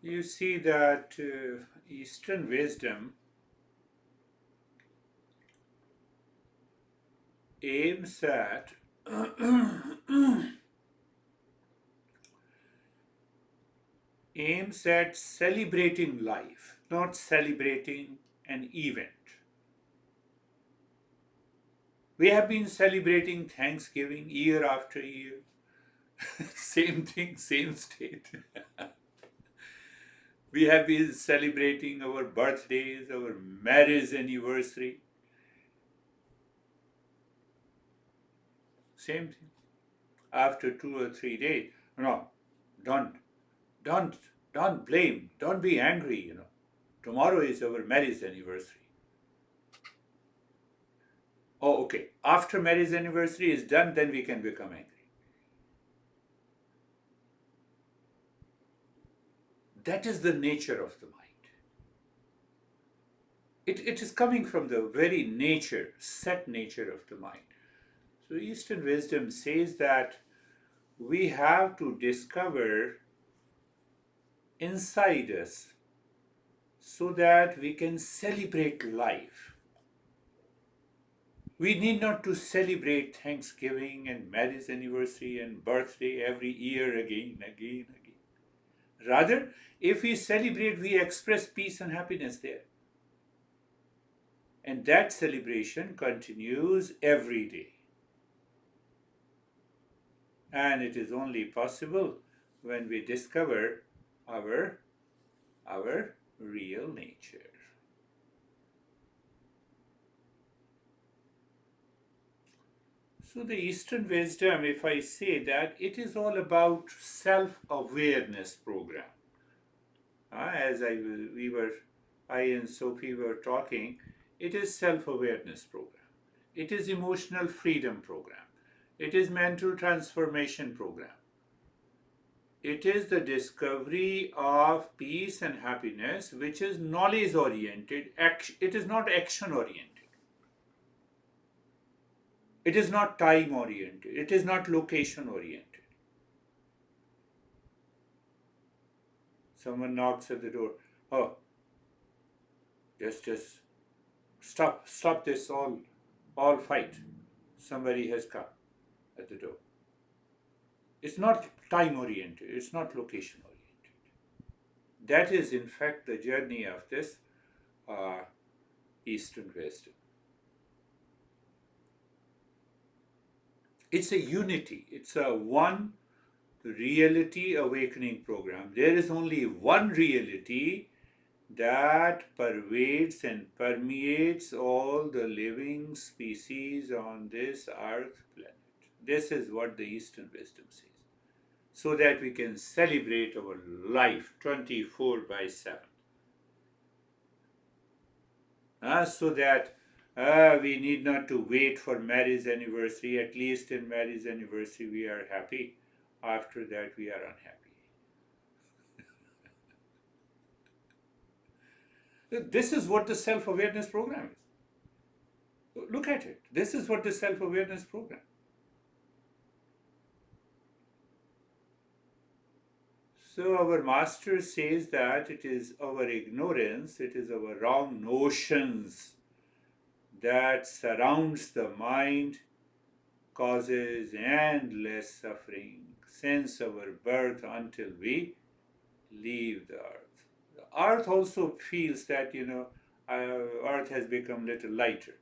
You see that Eastern wisdom aims at aims at celebrating life, not celebrating an event. We have been celebrating Thanksgiving year after year. Same thing, same state. We have been celebrating our birthdays, our marriage anniversary. Same thing. After 2 or 3 days. No, don't, don't, don't blame. Don't be angry. Tomorrow is our marriage anniversary. Oh, okay. After marriage anniversary is done, then we can become angry. That is the nature of the mind. It is coming from the very nature, set nature of the mind. So Eastern wisdom says that we have to discover inside us so that we can celebrate life. We need not to celebrate Thanksgiving and marriage anniversary and birthday every year again, again, again. Rather, if we celebrate, we express peace and happiness there. And that celebration continues every day. And it is only possible when we discover our, our real nature. So the Eastern wisdom, if I say that, it is all about self-awareness program. As I and Sophie were talking, it is self-awareness program. It is emotional freedom program. It is mental transformation program. It is the discovery of peace and happiness, which is knowledge oriented. It is not action oriented. It is not time oriented. It is not location oriented. Someone knocks at the door. Oh, just stop this all fight. Somebody has come at the door. It's not time oriented. It's not location oriented. That is, in fact, the journey of this uh, Eastern wisdom. It's a unity. It's a one reality awakening program. There is only one reality that pervades and permeates all the living species on this earth planet. This is what the Eastern wisdom says. So that we can celebrate our life 24 by 7. So that we need not to wait for marriage anniversary. At least in marriage anniversary we are happy. After that we are unhappy. This is what the self-awareness program is. Look at it. This is what the self-awareness program. So our master says that it is our ignorance, it is our wrong notions that surrounds the mind, causes endless suffering since our birth until we leave the earth. The earth also feels that, earth has become little lighter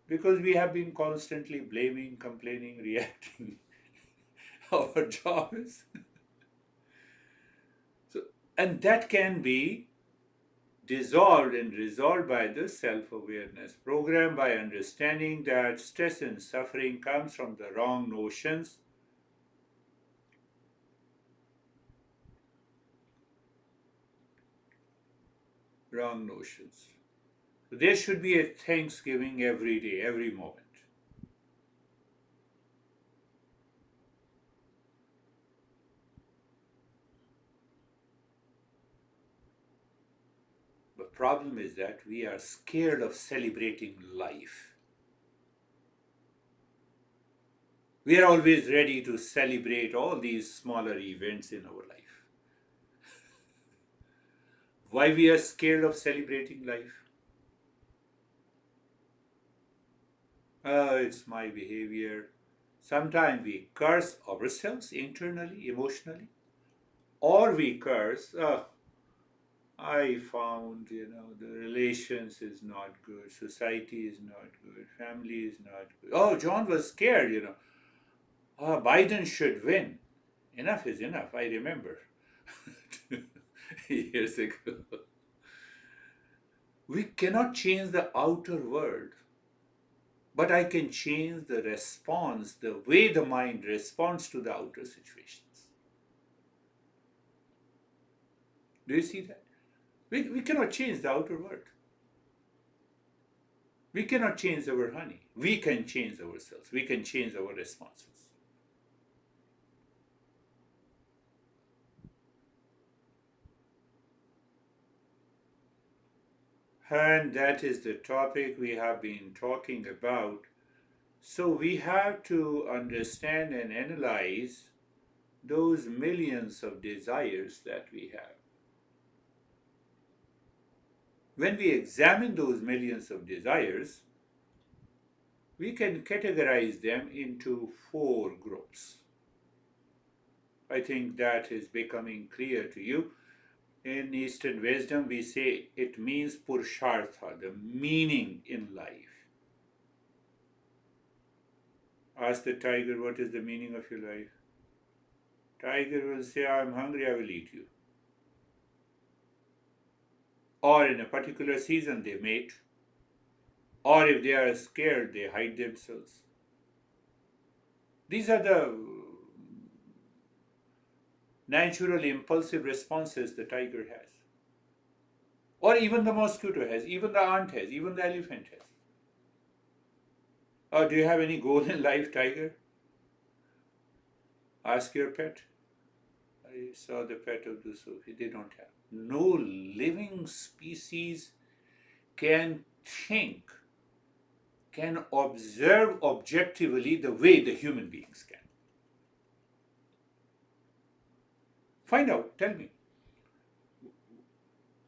because we have been constantly blaming, complaining, reacting. Our job is. So, and that can be dissolved and resolved by the self-awareness program by understanding that stress and suffering comes from the wrong notions. Wrong notions. So there should be a Thanksgiving every day, every moment. The problem is that we are scared of celebrating life. We are always ready to celebrate all these smaller events in our life. Why we are scared of celebrating life? It's my behavior. Sometimes we curse ourselves internally, emotionally, or we curse, I found, the relations is not good, society is not good, family is not good. Oh, John was scared, Biden should win. Enough is enough, I remember. Years ago. We cannot change the outer world, but I can change the response, the way the mind responds to the outer situations. Do you see that? We cannot change the outer world. We cannot change our honey. We can change ourselves. We can change our responses. And that is the topic we have been talking about. So we have to understand and analyze those millions of desires that we have. When we examine those millions of desires, we can categorize them into four groups. I think that is becoming clear to you. In Eastern wisdom, we say it means purushartha, the meaning in life. Ask the tiger, what is the meaning of your life? Tiger will say, I'm hungry, I will eat you. Or in a particular season, they mate. Or if they are scared, they hide themselves. These are the natural impulsive responses the tiger has. Or even the mosquito has, even the ant has, even the elephant has. Or do you have any goal in life, tiger? Ask your pet. I saw the pet of the Sufi. They don't have. No living species can think, can observe objectively the way the human beings can. Find out, tell me.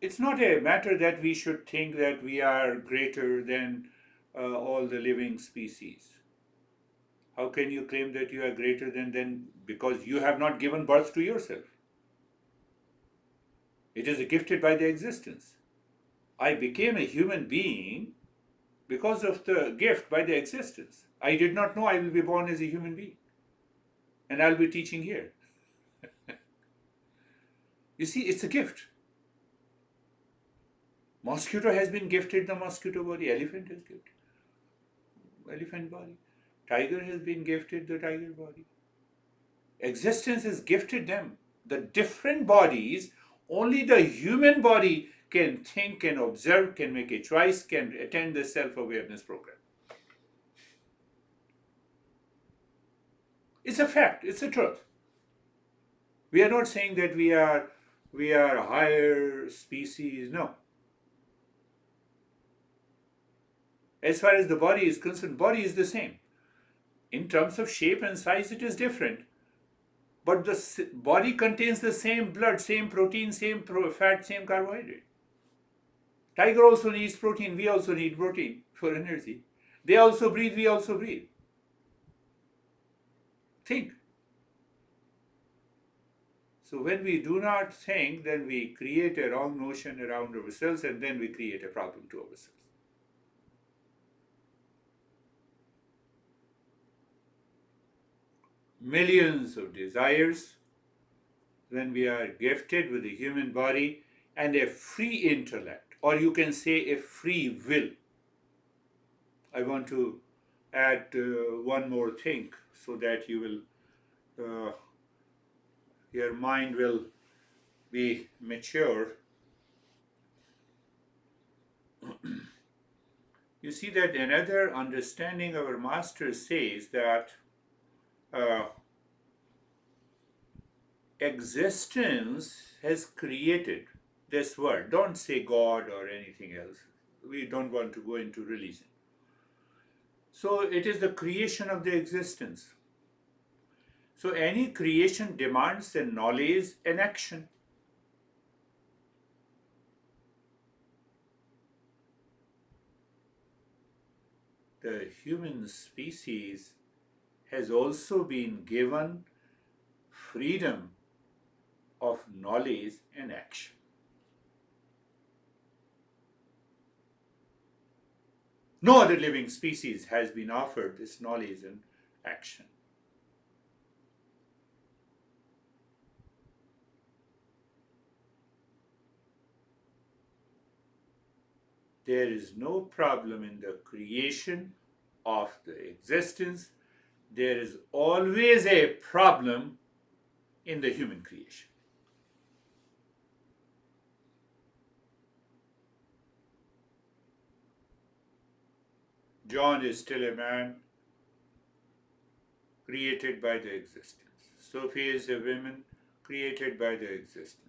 It's not a matter that we should think that we are greater than all the living species. How can you claim that you are greater than them because you have not given birth to yourself? It is gifted by the existence. I became a human being because of the gift by the existence. I did not know I will be born as a human being. And I'll be teaching here. You see, it's a gift. Mosquito has been gifted the mosquito body. Elephant is gifted. Elephant body. Tiger has been gifted the tiger body. Existence has gifted them. The different bodies, only the human body can think, can observe, can make a choice, can attend the self-awareness program. It's a fact, it's a truth. We are not saying that we are a higher species, no. As far as the body is concerned, body is the same. In terms of shape and size, it is different. But the body contains the same blood, same protein, same fat, same carbohydrate. Tiger also needs protein. We also need protein for energy. They also breathe. We also breathe. Think. So when we do not think, then we create a wrong notion around ourselves and then we create a problem to ourselves. Millions of desires when we are gifted with a human body and a free intellect, or you can say a free will. I want to add one more thing so that your mind will be mature. You see that another understanding our master says that uh, existence has created this world. Don't say God or anything else. We don't want to go into religion. So it is the creation of the existence. So any creation demands a knowledge and action. the human species has also been given freedom of knowledge and action. No other living species has been offered this knowledge and action. There is no problem in the creation of the existence. There is always a problem in the human creation. John is still a man created by the existence. Sophie is a woman created by the existence.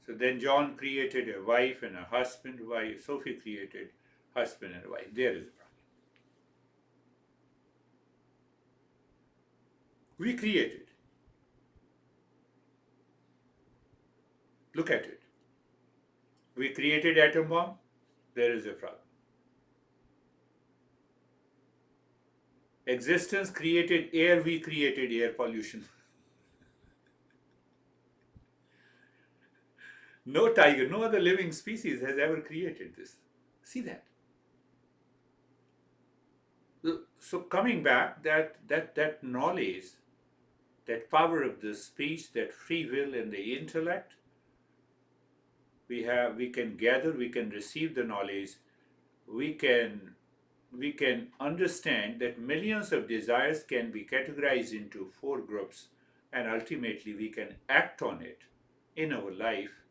So then John created a wife and a husband. Why Sophie created husband and wife? There is a problem. We created. Look at it. We created atom bomb. There is a problem. Existence created air. We created air pollution. No tiger, no other living species has ever created this. See that? So coming back, that knowledge, that power of the speech, that free will and the intellect, we can gather, we can receive the knowledge, we can understand that millions of desires can be categorized into 4 groups, and ultimately we can act on it in our life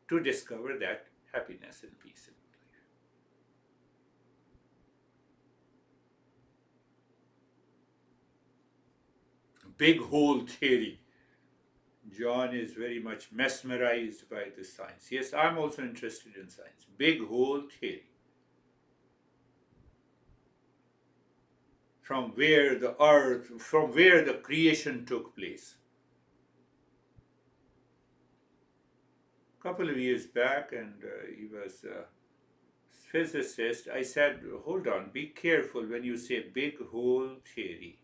to discover that happiness and peace in life. Big hole theory. John is very much mesmerized by the science. Yes, I'm also interested in science. Big hole theory. From where the creation took place. A couple of years back, and he was a physicist. I said, hold on, be careful when you say big hole theory.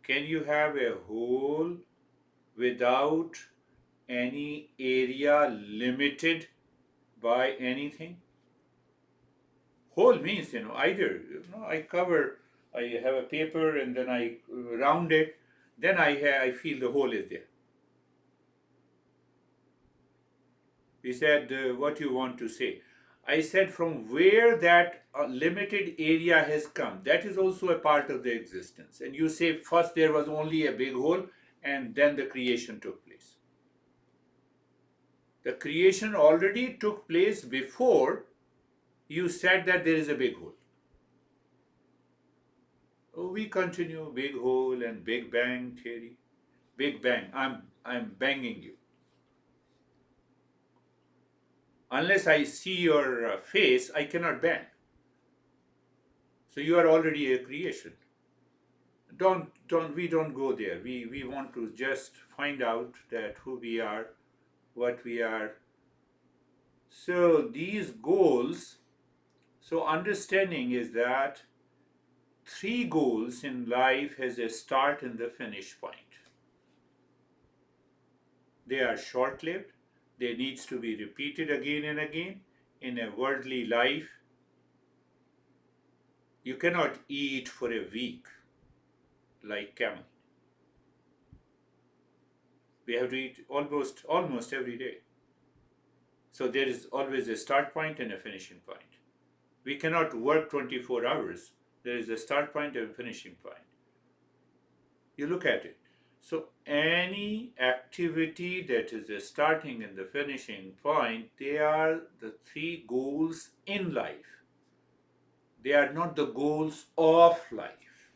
Can you have a hole without any area limited by anything? Hole means, either, I have a paper and then I round it, then I feel the hole is there. He said, what you want to say? I said, from where that limited area has come, that is also a part of the existence. And you say, first there was only a big hole and then the creation took place. The creation already took place before you said that there is a big hole. We continue big hole and big bang theory. Big bang, I'm banging you. Unless I see your face, I cannot bang. So you are already a creation. We don't go there. We want to just find out that who we are, what we are. So these goals, so understanding is that 3 goals in life has a start and the finish point. They are short-lived. They needs to be repeated again and again. In a worldly life, you cannot eat for a week like camel. We have to eat almost every day. So there is always a start point and a finishing point. We cannot work 24 hours. There is a start point and a finishing point. You look at it. So any activity that is the starting and the finishing point, they are the 3 goals in life. They are not the goals of life.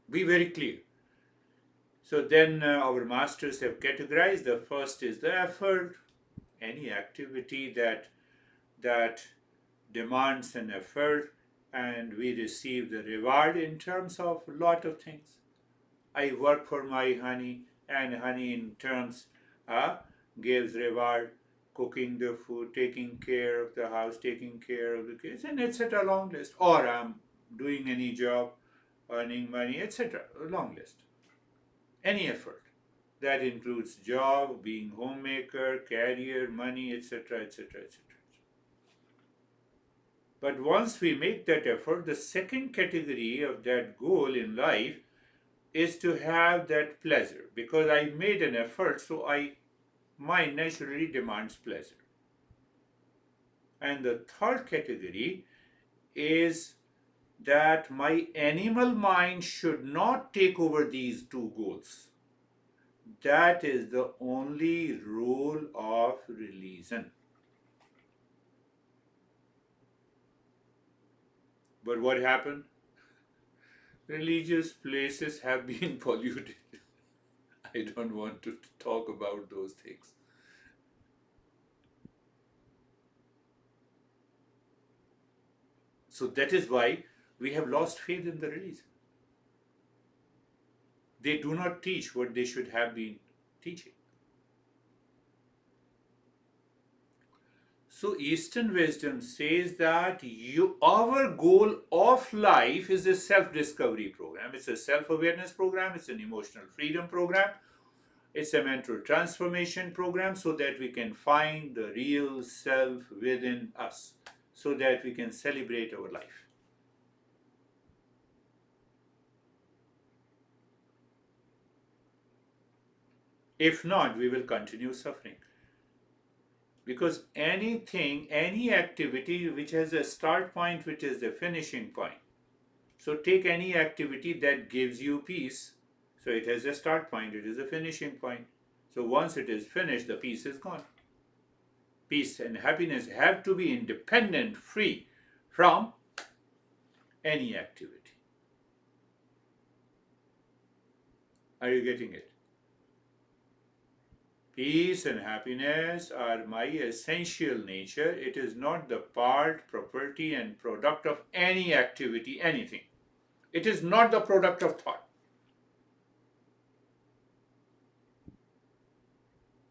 Be very clear. So then our masters have categorized. The first is the effort, any activity that demands an effort, and we receive the reward in terms of a lot of things. I work for my honey, and honey in terms uh, gives reward, cooking the food, taking care of the house, taking care of the kids, and etc. Long list. Or I'm doing any job, earning money, etc. Long list. Any effort. That includes job, being homemaker, career, money, etc., etc., etc. But once we make that effort, the second category of that goal in life is to have that pleasure. Because I made an effort, so I mind naturally demands pleasure. And the third category is that my animal mind should not take over these two goals. That is the only rule of religion. But what happened? Religious places have been polluted. I don't want to talk about those things. So that is why we have lost faith in the religion. They do not teach what they should have been teaching. So Eastern wisdom says that our goal of life is a self-discovery program. It's a self-awareness program. It's an emotional freedom program. It's a mental transformation program so that we can find the real self within us, so that we can celebrate our life. If not, we will continue suffering. Because anything, any activity which has a start point, which is the finishing point. So take any activity that gives you peace. So it has a start point, it is a finishing point. So once it is finished, the peace is gone. Peace and happiness have to be independent, free from any activity. Are you getting it? Peace and happiness are my essential nature. It is not the part, property, and product of any activity, anything. It is not the product of thought.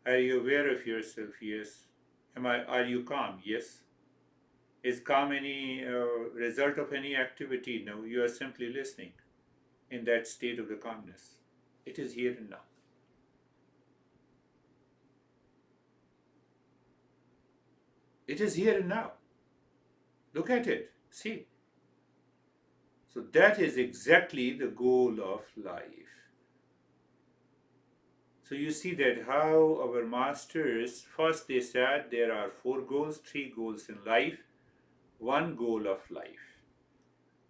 Are you aware of yourself? Yes. Are you calm? Yes. Is calm any result of any activity? No. You are simply listening in that state of the calmness. It is here and now. It is here and now. Look at it. See. So that is exactly the goal of life. So you see that how our masters, first they said there are 4 goals, 3 goals in life, 1 goal of life.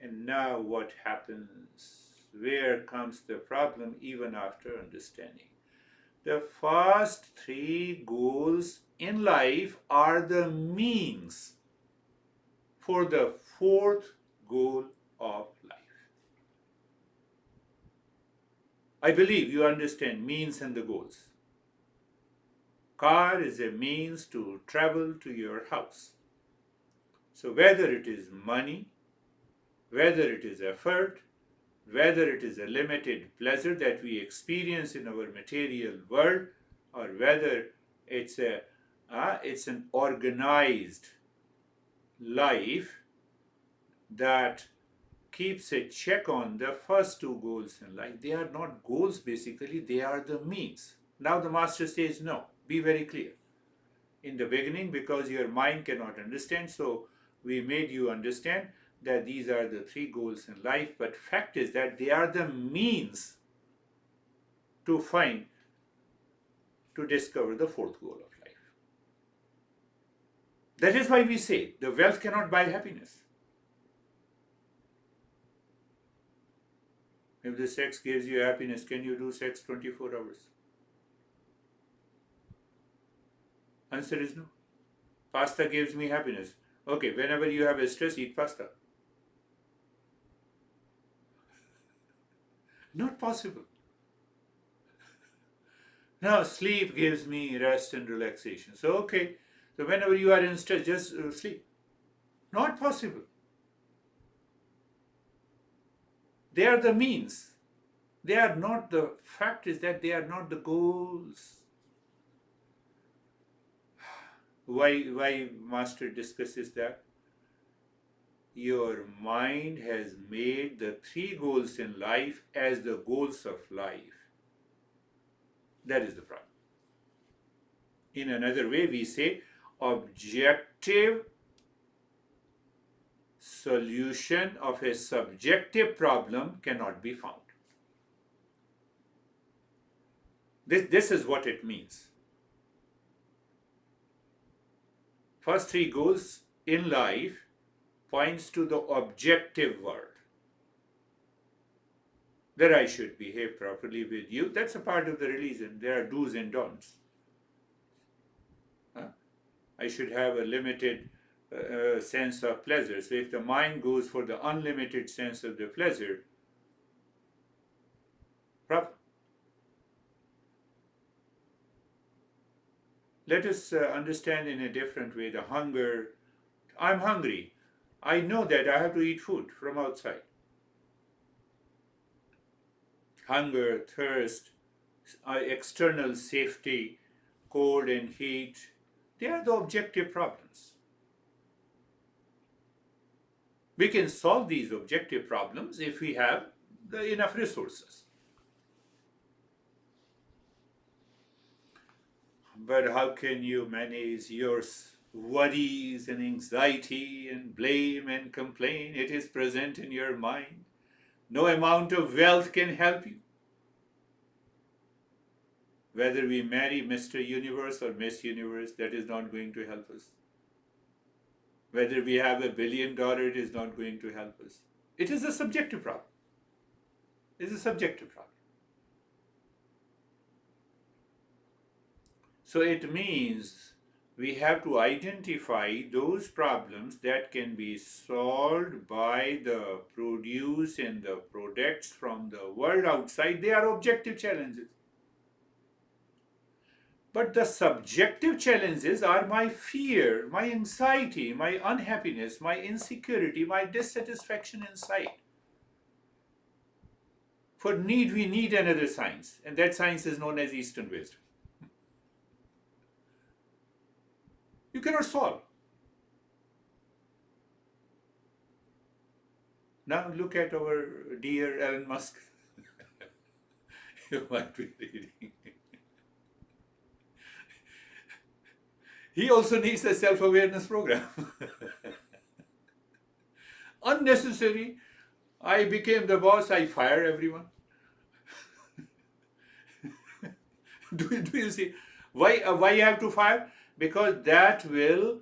And now what happens? Where comes the problem even after understanding? The first 3 goals in life are the means for the 4th goal of life. I believe you understand means and the goals. Car is a means to travel to your house. So whether it is money, whether it is effort, whether it is a limited pleasure that we experience in our material world, or whether it's an organized life that keeps a check on the first 2 goals in life. They are not goals basically, they are the means. Now the master says no, be very clear. In the beginning, because your mind cannot understand, so we made you understand that these are the 3 goals in life, but fact is that they are the means to discover the 4th goal of life. That is why we say the wealth cannot buy happiness. If the sex gives you happiness, can you do sex 24 hours? Answer is no. Pasta gives me happiness. Okay, whenever you have a stress, eat pasta. Not possible. Now, sleep gives me rest and relaxation. So, okay, so whenever you are in stress, just sleep. Not possible. They are the means. They are not the fact is that they are not the goals. Why Master discusses that? Your mind has made the three goals in life as the goals of life. That is the problem. In another way, we say objective solution of a subjective problem cannot be found. This is what it means. First three goals in life points to the objective world. That I should behave properly with you. That's a part of the religion. There are do's and don'ts. I should have a limited sense of pleasure. So if the mind goes for the unlimited sense of the pleasure, problem. Let us understand in a different way the hunger. I'm hungry. I know that I have to eat food from outside. Hunger, thirst, external safety, cold and heat, they are the objective problems. We can solve these objective problems if we have enough resources. But how can you manage your worries and anxiety and blame and complain? It is present in your mind. No amount of wealth can help you. Whether we marry Mr. Universe or Miss Universe, that is not going to help us. Whether we have $1 billion, it is not going to help us. It is a subjective problem. It is a subjective problem. So it means we have to identify those problems that can be solved by the produce and the products from the world outside. They are objective challenges. But the subjective challenges are my fear, my anxiety, my unhappiness, my insecurity, my dissatisfaction inside. For need, we need another science, and that science is known as Eastern wisdom. You cannot solve. Now look at our dear Elon Musk. You might be reading. He also needs a self-awareness program. Unnecessary. I became the boss, I fire everyone. do you see? Why you have to fire? Because that will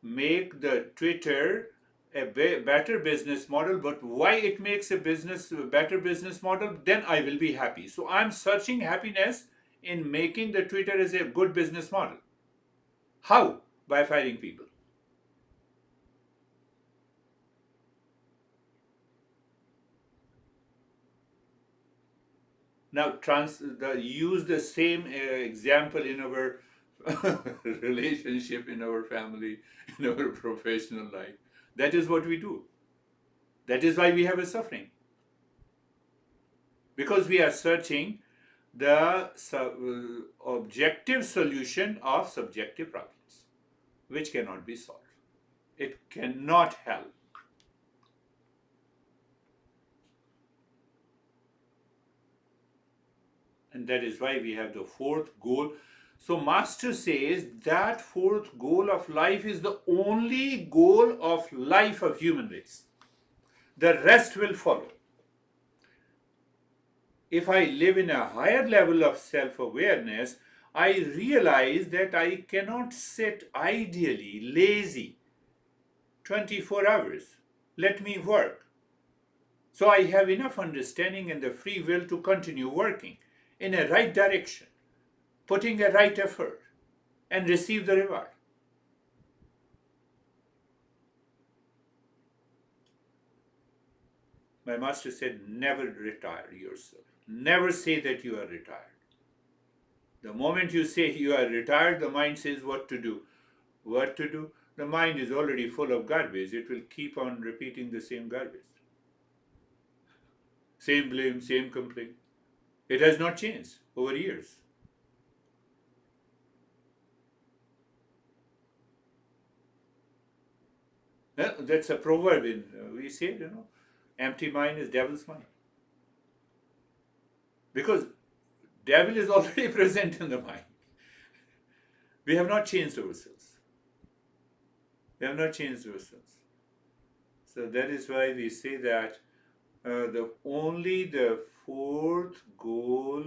make the Twitter a better business model. But why it makes a better business model? Then I will be happy. So I'm searching happiness in making the Twitter as a good business model. How? By firing people. Now use the same example in our relationship, in our family, in our professional life. That is what we do. That is why we have a suffering. Because we are searching the objective solution of subjective problems, which cannot be solved. It cannot help. And that is why we have the fourth goal. So Master says that fourth goal of life is the only goal of life of human race. The rest will follow. If I live in a higher level of self-awareness, I realize that I cannot sit ideally, lazy, 24 hours. Let me work. So I have enough understanding and the free will to continue working in a right direction, putting a right effort, and receive the reward. My master said, never retire yourself. Never say that you are retired. The moment you say you are retired, the mind says what to do. What to do? The mind is already full of garbage. It will keep on repeating the same garbage. Same blame, same complaint. It has not changed over years. That's a proverb in, we say, empty mind is devil's mind. Because devil is already present in the mind. We have not changed ourselves. We have not changed ourselves. So that is why we say that the fourth goal,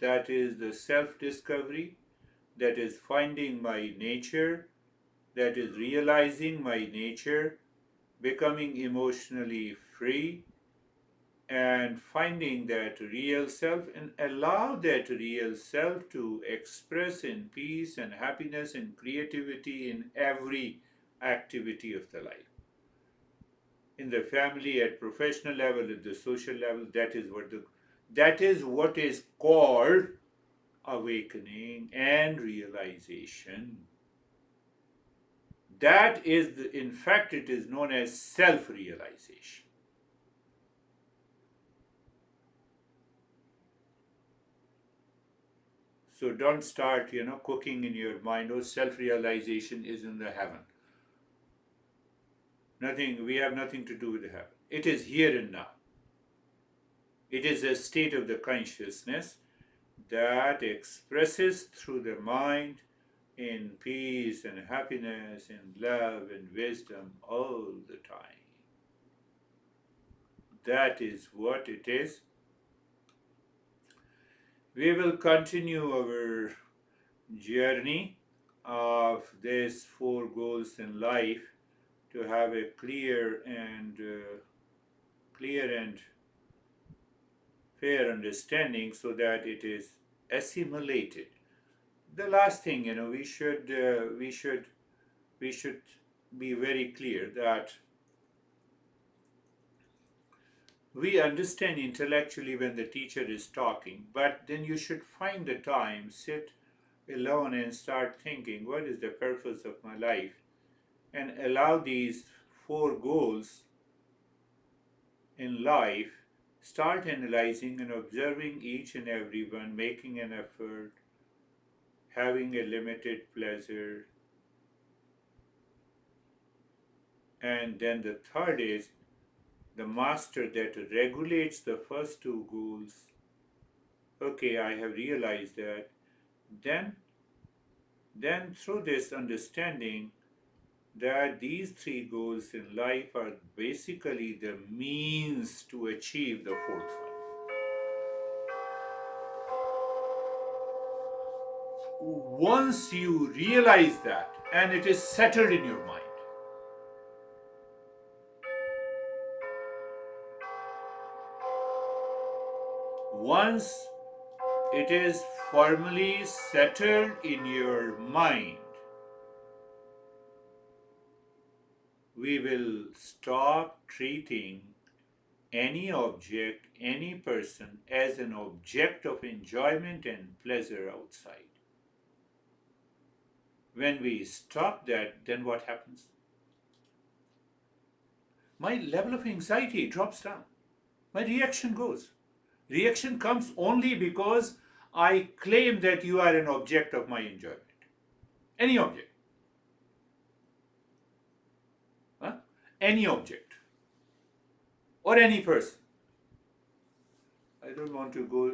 that is the self-discovery, that is finding my nature, that is realizing my nature, becoming emotionally free, and finding that real self, and allow that real self to express in peace and happiness and creativity in every activity of the life. In the family, at professional level, at the social level, that is what is called awakening and realization. That is in fact, it is known as self-realization. So don't start, cooking in your mind. Oh, self-realization is in the heaven. Nothing. We have nothing to do with the heaven. It is here and now. It is a state of the consciousness that expresses through the mind in peace and happiness and love and wisdom all the time. That is what it is. We will continue our journey of these four goals in life to have a clear and fair understanding, so that it is assimilated. The last thing, we should be very clear that we understand intellectually when the teacher is talking, but then you should find the time, sit alone and start thinking, what is the purpose of my life? And allow these four goals in life, start analyzing and observing each and every one, making an effort, having a limited pleasure. And then the third is the master that regulates the first two goals. Okay, I have realized that. Then, then through this understanding that these three goals in life are basically the means to achieve the fourth one. Once you realize that and it is settled in your mind, once it is firmly settled in your mind, we will stop treating any object, any person as an object of enjoyment and pleasure outside. When we stop that, then what happens? My level of anxiety drops down. My reaction goes. Reaction comes only because I claim that you are an object of my enjoyment. Any object. Huh? Any object. Or any person. I don't want to go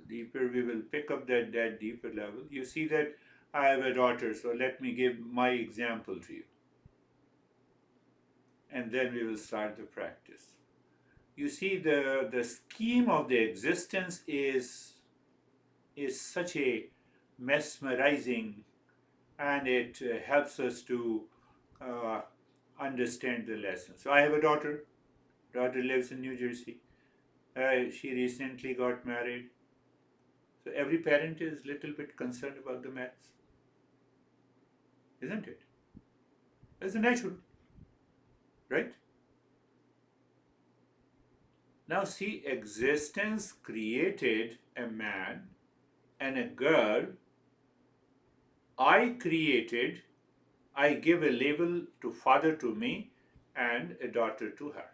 deeper. We will pick up that deeper level. You see that I have a daughter, so let me give my example to you. And then we will start the practice. You see, the scheme of the existence is such a mesmerizing, and it helps us to uh, understand the lesson. So I have a daughter. Daughter lives in New Jersey. She recently got married. So every parent is a little bit concerned about the marriage, isn't it? It's natural, right? Now see, existence created a man and a girl. I created, I give a label to father to me and a daughter to her.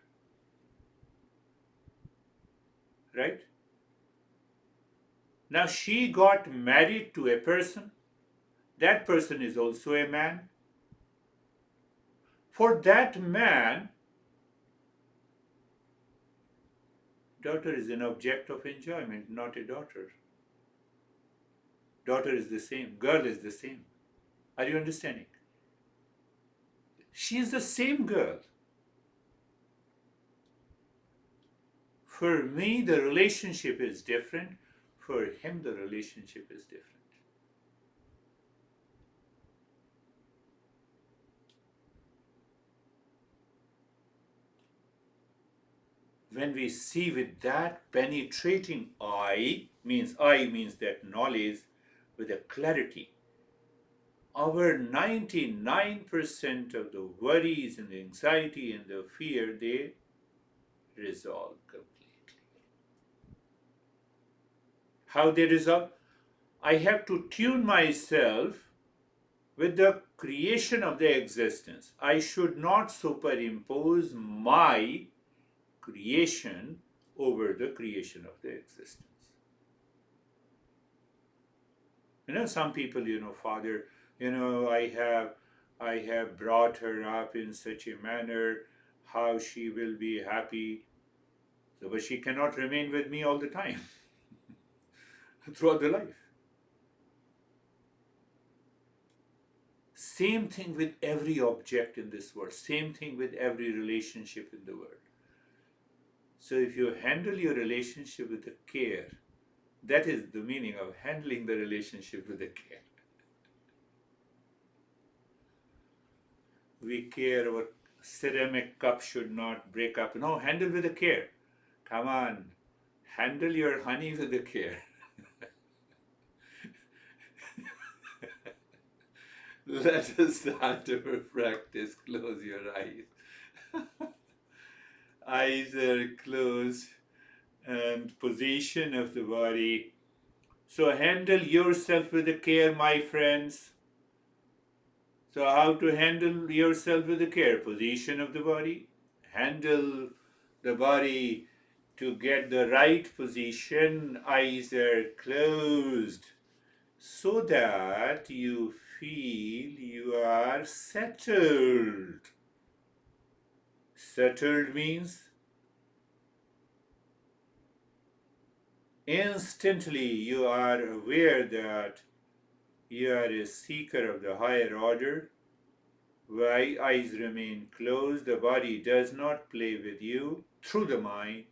Right? Now she got married to a person. That person is also a man. For that man, daughter is an object of enjoyment, not a daughter. Daughter is the same, girl is the same. Are you understanding? She is the same girl. For me, the relationship is different. For him, the relationship is different. When we see with that penetrating eye means that knowledge with a clarity, our 99% of the worries and the anxiety and the fear, they resolve completely. How they resolve? I have to tune myself with the creation of the existence. I should not superimpose my creation over the creation of the existence. Some people, Father, I have brought her up in such a manner, how she will be happy. So, but she cannot remain with me all the time, throughout the life. Same thing with every object in this world. Same thing with every relationship in the world. So if you handle your relationship with the care, that is the meaning of handling the relationship with the care. We care our ceramic cup should not break up. No, handle with the care. Come on, handle your honey with the care. Let us start our practice. Close your eyes. Eyes are closed and position of the body. So handle yourself with the care, my friends. So how to handle yourself with the care? Position of the body. Handle the body to get the right position. Eyes are closed so that you feel you are settled. Settled means instantly you are aware that you are a seeker of the higher order. Why eyes remain closed, the body does not play with you through the mind.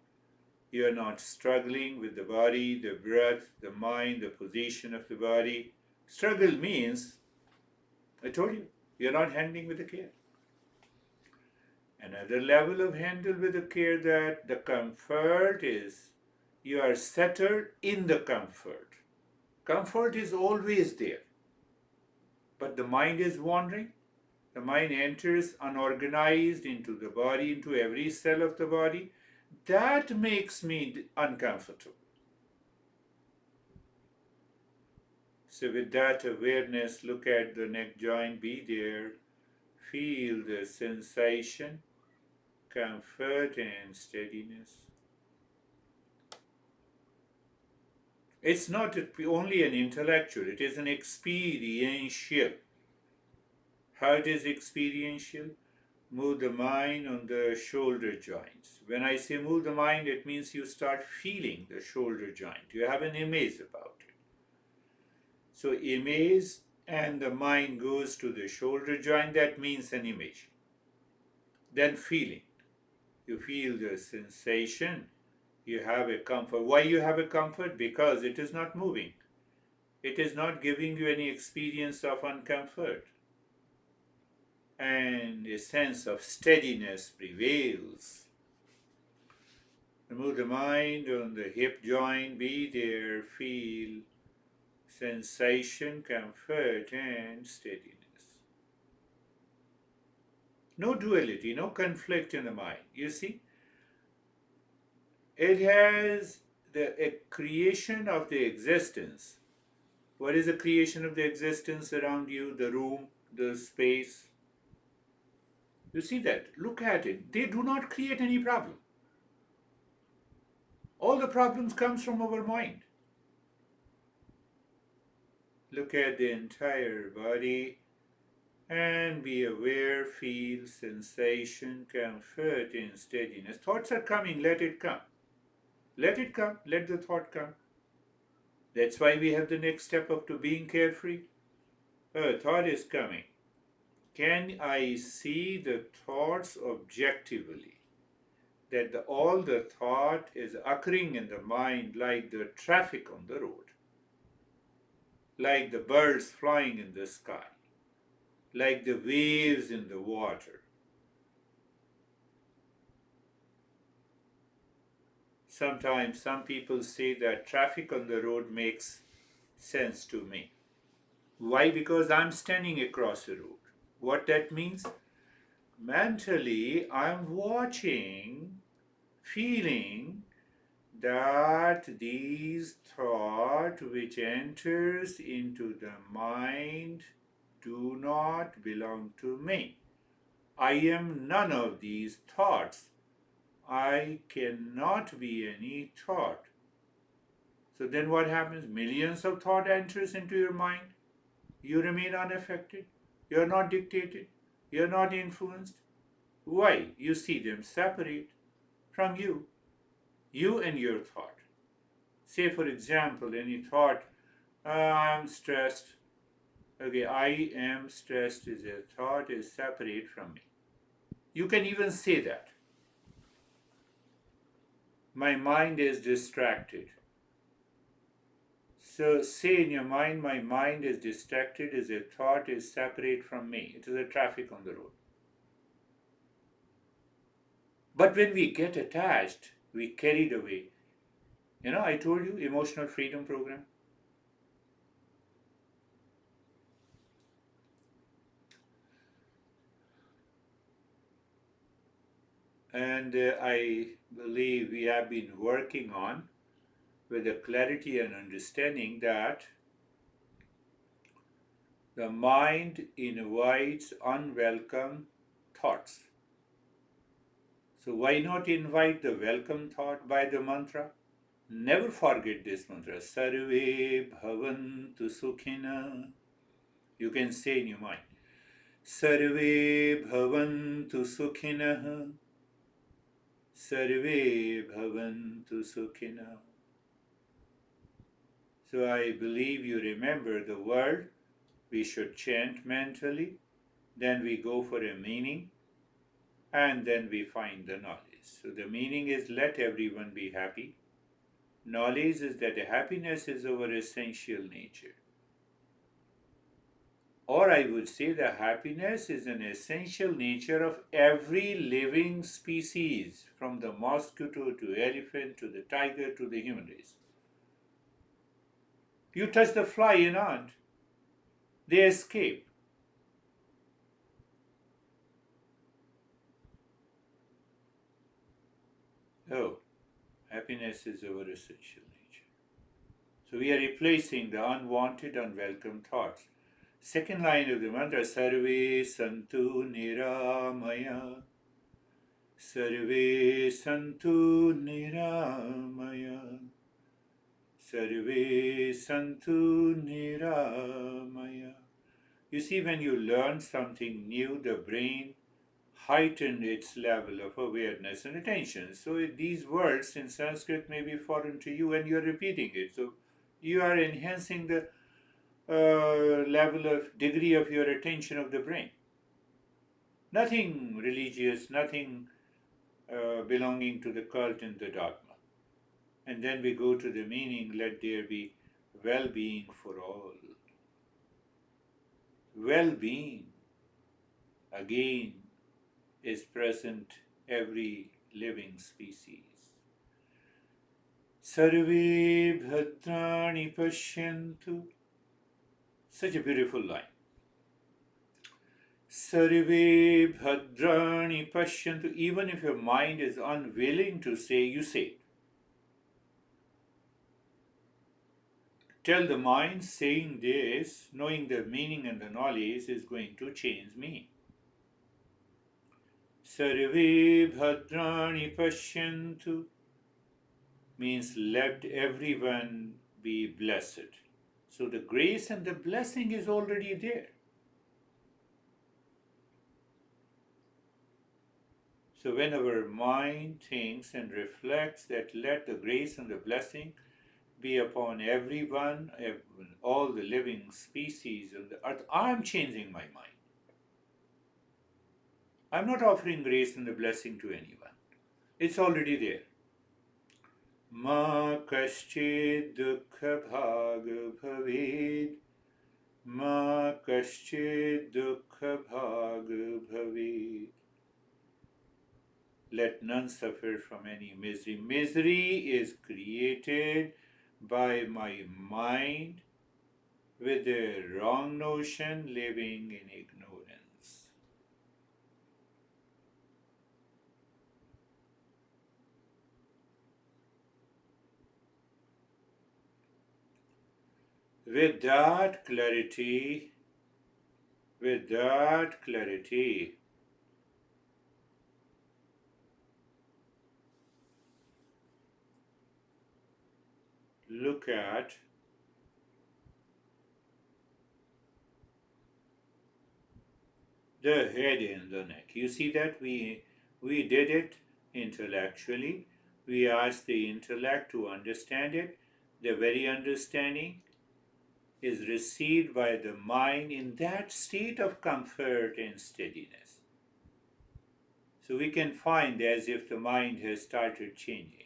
You are not struggling with the body, the breath, the mind, the position of the body. Struggle means, I told you, you're not handling with the care. Another level of handle with the care, that the comfort is you are settled in the comfort. Comfort is always there, but the mind is wandering. The mind enters unorganized into the body, into every cell of the body. That makes me uncomfortable. So, with that awareness, look at the neck joint, be there, feel the sensation, comfort, and steadiness. It's not only an intellectual, it is an experiential. How it is experiential? Move the mind on the shoulder joints. When I say move the mind, it means you start feeling the shoulder joint. You have an image about it. So image and the mind goes to the shoulder joint, that means an image. Then feeling. You feel the sensation. You have a comfort. Why you have a comfort? Because it is not moving. It is not giving you any experience of uncomfort. And a sense of steadiness prevails. Move the mind on the hip joint, be there, feel sensation, comfort, and steadiness. No duality, no conflict in the mind. You see, it has a creation of the existence. What is the creation of the existence around you? The room, the space. You see that? Look at it. They do not create any problem. All the problems comes from our mind. Look at the entire body And be aware, feel sensation, comfort in steadiness. Thoughts are coming, let it come. Let it come, let the thought come. That's why we have the next step up to being carefree. A thought is coming. Can I see the thoughts objectively? That all the thought is occurring in the mind like the traffic on the road, like the birds flying in the sky, like the waves in the water. Sometimes some people say that traffic on the road makes sense to me. Why? Because I'm standing across the road. What that means? Mentally, I'm watching, feeling that these thought which enters into the mind do not belong to me. I am none of these thoughts. I cannot be any thought. So then what happens? Millions of thought enters into your mind. You remain unaffected. You're not dictated. You're not influenced. Why? You see them separate from you. You and your thought. Say, for example, any thought, I'm stressed. Okay, I am stressed is a thought is separate from me. You can even say that. My mind is distracted. So say in your mind, my mind is distracted is a thought is separate from me. It is a traffic on the road. But when we get attached, we carried away. I told you, emotional freedom program. And I believe we have been working on with the clarity and understanding that the mind invites unwelcome thoughts. So why not invite the welcome thought by the mantra? Never forget this mantra. Sarve bhavantu sukhina. You can say in your mind. Sarve bhavantu sukhina. Sarve bhavantu sukhina. So I believe you remember the word. We should chant mentally. Then we go for a meaning. And then we find the knowledge. So the meaning is let everyone be happy. Knowledge is that happiness is our essential nature. Or I would say that happiness is an essential nature of every living species, from the mosquito to elephant to the tiger to the human race. You touch the fly and ant, they escape. Oh, happiness is our essential nature. So we are replacing the unwanted, unwelcome thoughts. Second line of the mantra, Sarve Santu Niramaya. Sarve Santu Niramaya. Sarve Santu Niramaya. You see, when you learn something new, the brain heightened its level of awareness and attention. So these words in Sanskrit may be foreign to you and you're repeating it. So you are enhancing the level of degree of your attention of the brain. Nothing religious, nothing belonging to the cult and the dogma. And then we go to the meaning, let there be well-being for all. Well-being, again, is present every living species. Sarve bhadrani pashyantu. Such a beautiful line. Sarve bhadrani pashyantu. Even if your mind is unwilling to say, you say it. Tell the mind saying this, knowing the meaning and the knowledge is going to change me. Sarve bhadrani pashyantu means let everyone be blessed. So the grace and the blessing is already there. So when our mind thinks and reflects that let the grace and the blessing be upon everyone, all the living species on the earth, I'm changing my mind. I'm not offering grace and the blessing to anyone. It's already there. Ma kaschid dukha bhag bhavid. Ma kaschid dukha bhag bhavid. Let none suffer from any misery. Misery is created by my mind with a wrong notion, living in ignorance. With that clarity, look at the head and the neck. You see that we did it intellectually. We asked the intellect to understand it. The very understanding is received by the mind in that state of comfort and steadiness. So we can find as if the mind has started changing.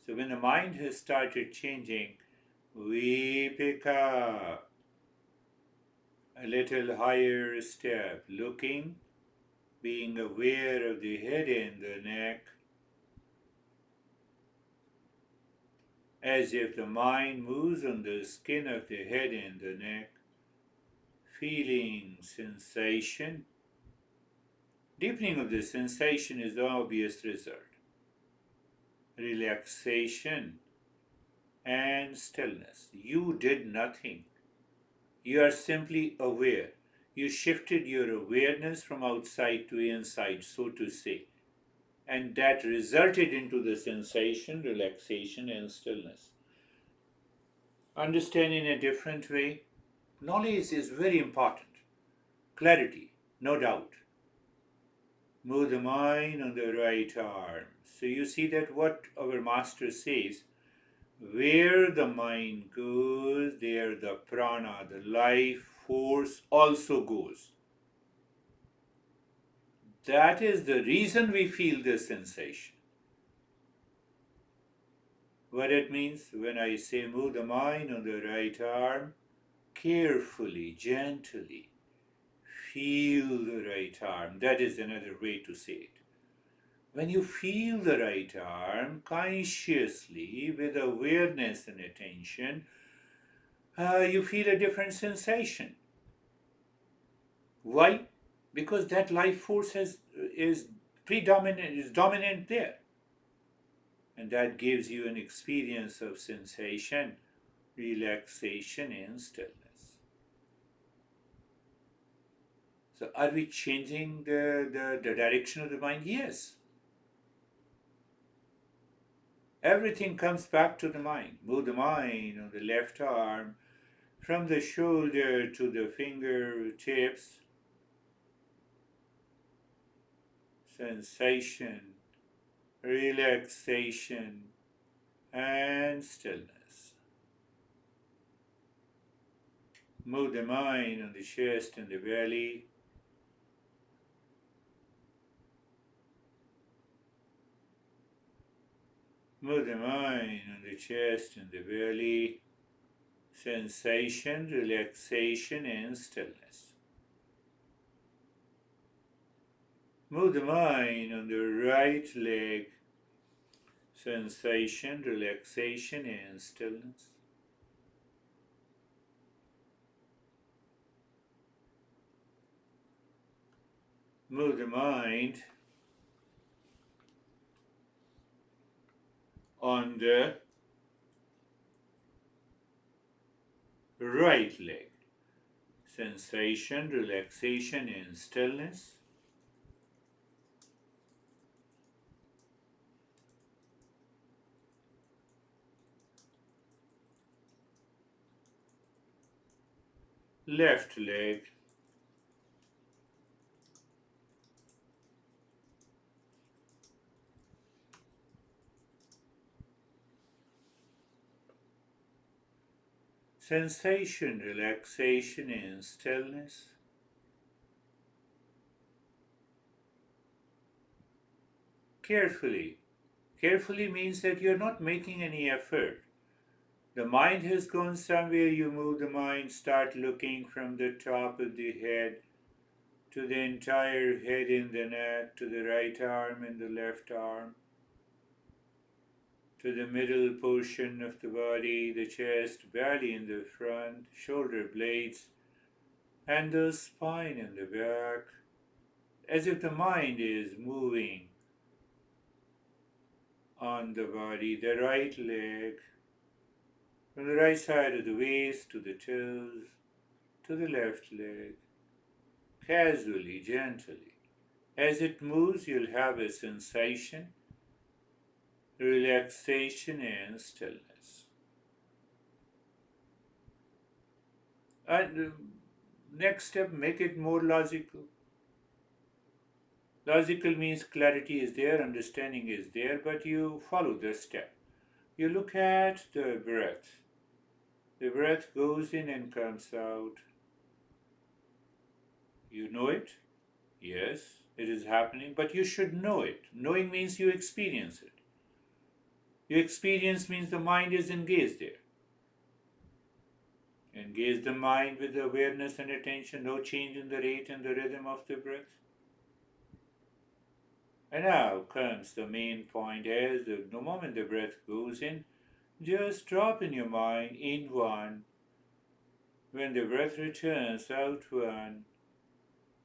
So when the mind has started changing, we pick up a little higher step, looking, being aware of the head and the neck, as if the mind moves on the skin of the head and the neck, feeling sensation. Deepening of the sensation is the obvious result. Relaxation and stillness. You did nothing. You are simply aware. You shifted your awareness from outside to inside, so to say. And that resulted into the sensation, relaxation, and stillness. Understand in a different way. Knowledge is very important. Clarity, no doubt. Move the mind on the right arm. So you see that what our master says, where the mind goes, there the prana, the life force also goes. That is the reason we feel this sensation. What it means when I say move the mind on the right arm, carefully, gently, feel the right arm. That is another way to say it. When you feel the right arm consciously with awareness and attention, you feel a different sensation. Why? Because that life force is predominant, is dominant there. And that gives you an experience of sensation, relaxation, and stillness. So, are we changing the direction of the mind? Yes. Everything comes back to the mind. Move the mind on the left arm from the shoulder to the fingertips. Sensation, relaxation, and stillness. Move the mind on the chest and the belly. Move the mind on the chest and the belly. Sensation, relaxation, and stillness. Move the mind on the right leg. Sensation, relaxation, and stillness. Move the mind on the right leg. Sensation, relaxation, and stillness. Left leg. sensation, relaxation, and stillness. Carefully. Carefully means that you're not making any effort. The mind has gone somewhere, you move the mind, start looking from the top of the head to the entire head in the neck, to the right arm and the left arm, to the middle portion of the body, the chest, belly in the front, shoulder blades, and the spine and the back, as if the mind is moving on the body, the right leg, from the right side of the waist to the toes, to the left leg, casually, gently. As it moves, you'll have a sensation, relaxation, and stillness. And next step, make it more logical. Logical means clarity is there, understanding is there, but you follow the step. You look at the breath. The breath goes in and comes out. You know it? Yes, it is happening, but you should know it. Knowing means you experience it. Your experience means the mind is engaged there. Engage the mind with awareness and attention, no change in the rate and the rhythm of the breath. And now comes the main point as the moment the breath goes in, just drop in your mind in one. When the breath returns, out one,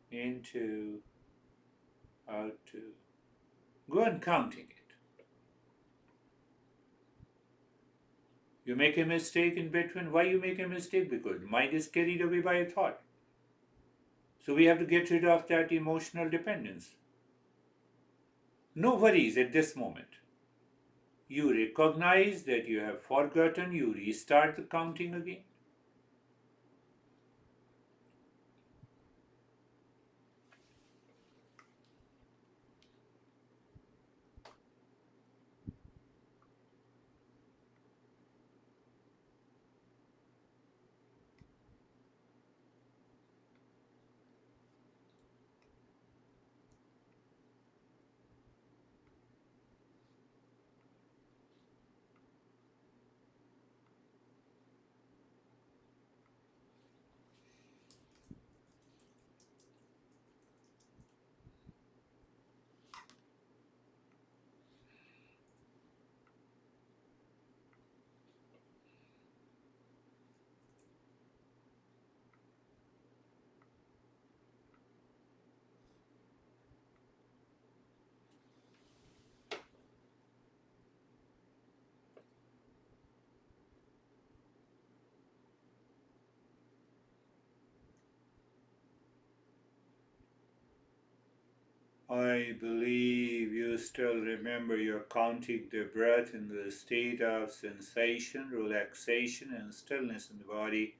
in two, out two. Go on counting it. You make a mistake in between. Why you make a mistake? Because mind is carried away by a thought. So we have to get rid of that emotional dependence. No worries at this moment. You recognize that you have forgotten, you restart the counting again. I believe you still remember you're counting the breath in the state of sensation, relaxation, and stillness in the body.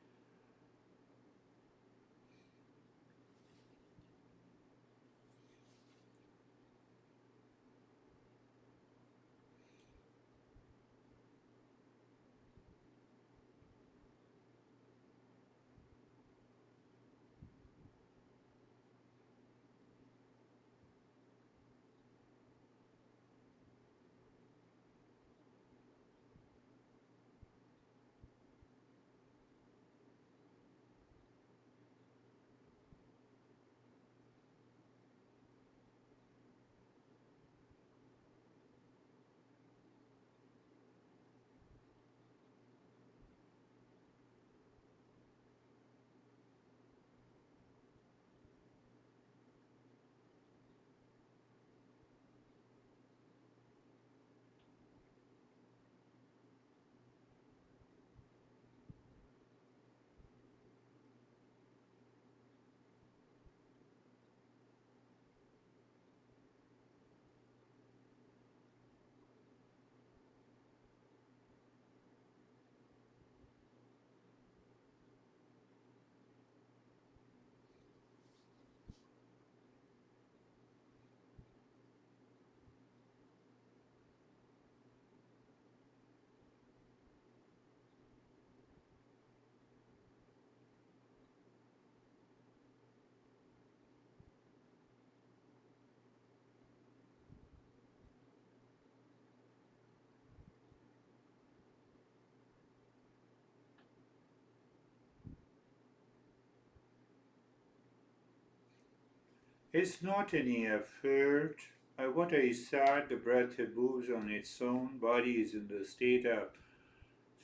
It's not any effort. What I said, the breath moves on its own, body is in the state of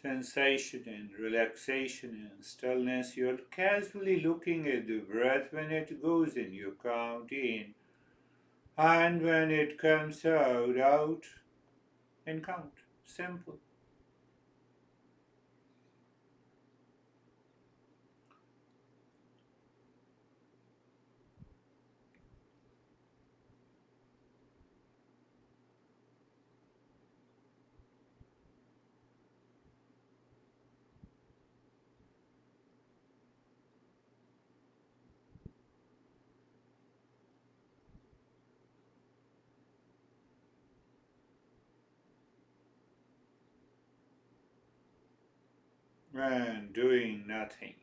sensation and relaxation and stillness. You're casually looking at the breath when it goes in, you count in, and when it comes out, and count. Simple. And doing nothing.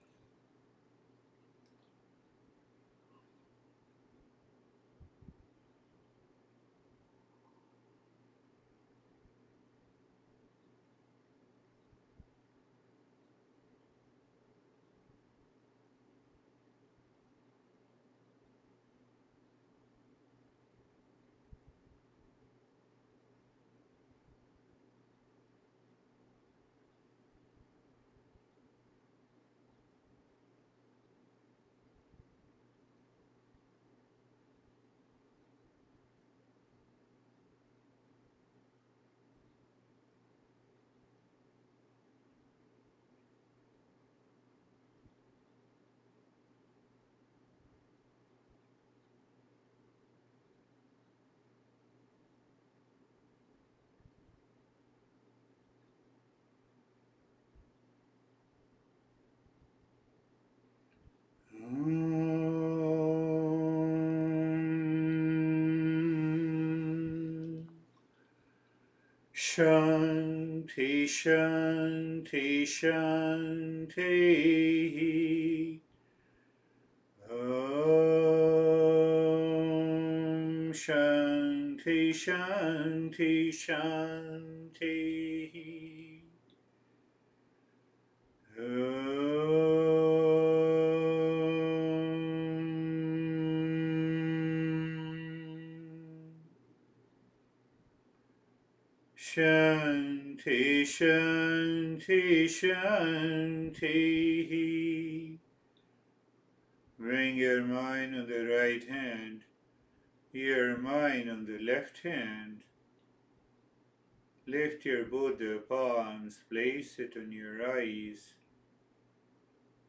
Shanti, Shanti, Shanti. Om Shanti, Shanti, Shanti. Shanti, Shanti, Shanti. Bring your mind on the right hand, your mind on the left hand. Lift your both the palms, place it on your eyes.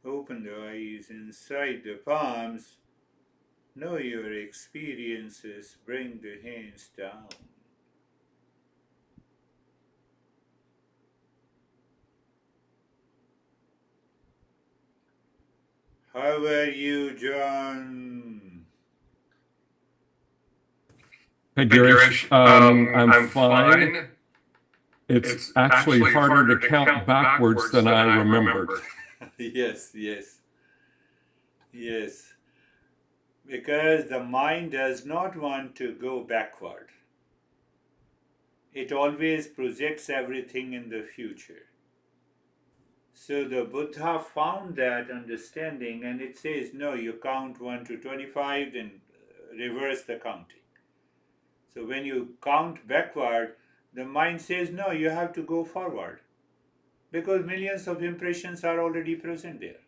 Open the eyes inside the palms. Know your experiences. Bring the hands down. How are you, John? Hey, Girish. I'm fine. It's actually harder to count backwards than I remembered. Yes, yes, yes. Because the mind does not want to go backward. It always projects everything in the future. So the Buddha found that understanding and it says, no, you count 1 to 25, then reverse the counting. So when you count backward, the mind says, no, you have to go forward because millions of impressions are already present there.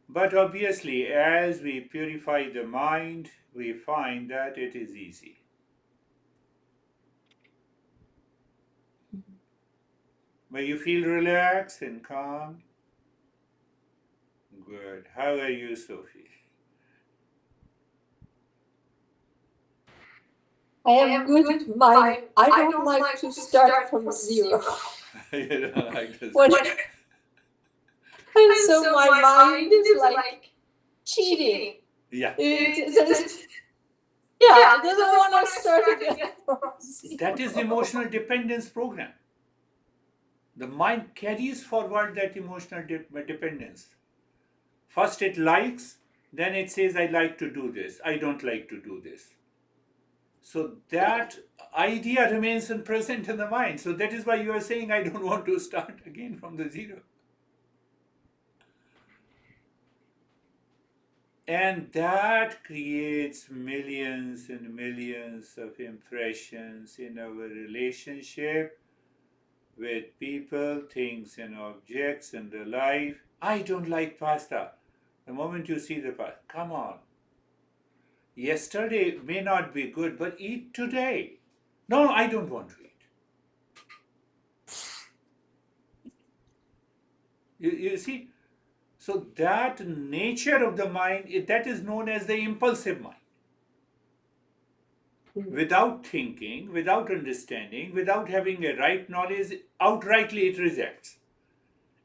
But obviously, as we purify the mind, we find that it is easy. But you feel relaxed and calm. Good. How are you, Sophie? I am good. I don't like to start from zero. You don't like this. And so my mind is like cheating. Yeah. It doesn't want to start again from zero. That is emotional dependence program. The mind carries forward that emotional dependence. First it likes, then it says, I like to do this, I don't like to do this. So that idea remains present in the mind. So that is why you are saying, I don't want to start again from the zero. And that creates millions and millions of impressions in our relationship with people, things, and objects in the life. I don't like pasta. The moment you see the pasta, come on. Yesterday may not be good, but eat today. No, I don't want to eat. You see? So that nature of the mind, that is known as the impulsive mind. Without thinking, without understanding, without having a right knowledge, outrightly it rejects.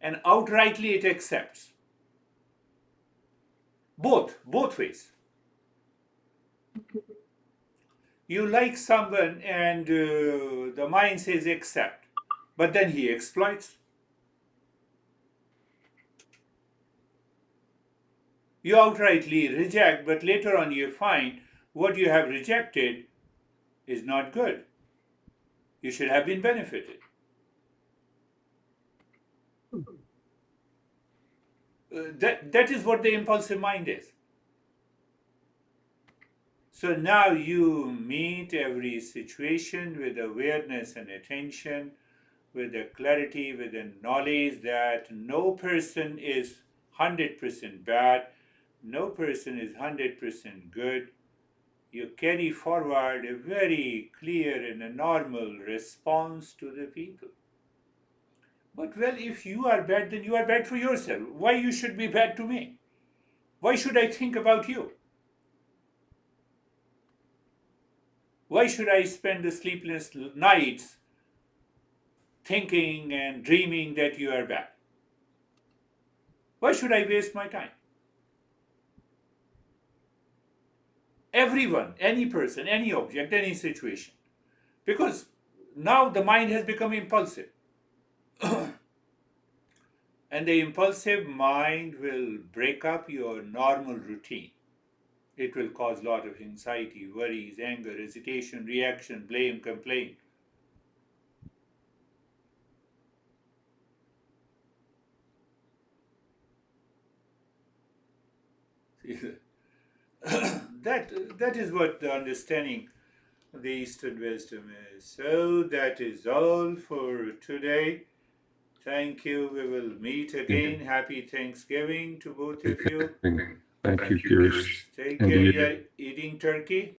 And outrightly it accepts. Both ways. You like someone and the mind says accept, but then he exploits. You outrightly reject, but later on you find what you have rejected is not good. You should have been benefited. That is what the impulsive mind is. So now you meet every situation with awareness and attention, with the clarity, with the knowledge that no person is 100% bad, no person is 100% good. You carry forward a very clear and a normal response to the people. But well, if you are bad, then you are bad for yourself. Why you should be bad to me? Why should I think about you? Why should I spend the sleepless nights thinking and dreaming that you are bad? Why should I waste my time? Everyone, any person, any object, any situation. Because now the mind has become impulsive. And the impulsive mind will break up your normal routine. It will cause a lot of anxiety, worries, anger, hesitation, reaction, blame, complaint. that is what the understanding of the Eastern wisdom is. So that is all for today. Thank you. We will meet again. Happy Thanksgiving to both of you. Thank you, Girish. Take And care. you. You are eating turkey?